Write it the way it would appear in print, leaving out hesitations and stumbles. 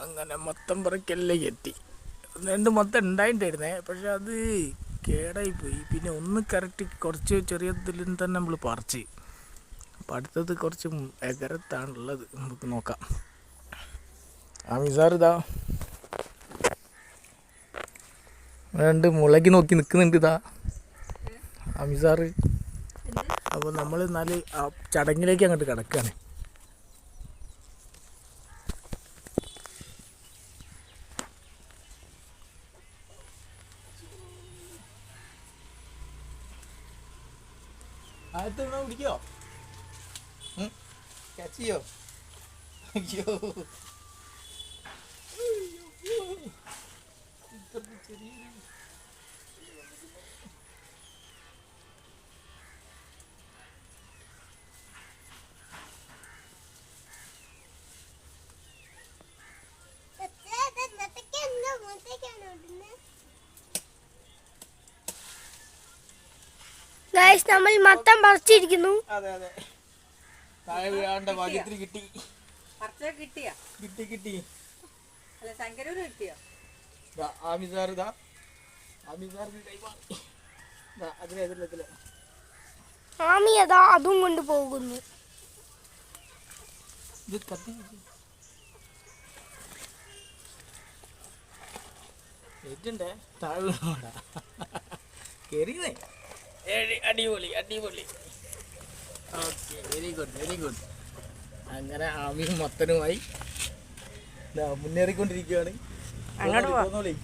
അങ്ങനെ മൊത്തം പറക്കെല്ലാം എത്തി. രണ്ട് മൊത്തം ഉണ്ടായിട്ടായിരുന്നേ, പക്ഷെ അത് കേടായിപ്പോയി. പിന്നെ ഒന്ന് കറക്റ്റ് കുറച്ച് ചെറിയതിൽ തന്നെ നമ്മൾ പറിച്ച്. അപ്പം അടുത്തത് കുറച്ച് എകരത്താണുള്ളത്, നമുക്ക് നോക്കാം. ആമിസാർ ഇതാ രണ്ട് മുളകി നോക്കി നിൽക്കുന്നുണ്ട്. ഇതാ ആമിസാറ്. അപ്പോൾ നമ്മൾ എന്നാൽ ആ ചടങ്ങിലേക്ക് അങ്ങോട്ട് കിടക്കുകയാണ്. ആദ്യത്തെ പിടിക്കോ? ക്യാച്ച് ചെയ്യോ? അയ്യോ ചെറിയൊരു നമ്മൾ മൊത്തം പറിച്ചിരിക്കുന്നു. അതെ അതെ, താഴെ വീഴാണ്ട ഭാഗ്യത്തിന് കിട്ടി. കിട്ടി. ആമിസാർ ഇതാ, ആമിസാറിന് കൈമാറി. ആമി അതാ അതും കൊണ്ട് പോകുന്നു. ഇത് കത്തി ഏറ്റുണ്ടേ, താഴെ വീണോടാ. കയറിയതേ. അടിപൊളി. Okay, very good. അങ്ങനെ ആമിയും മത്തനുമായി മുന്നേറിക്കൊണ്ടിരിക്കുകയാണ്. അങ്ങോട്ട് പോന്നോളി.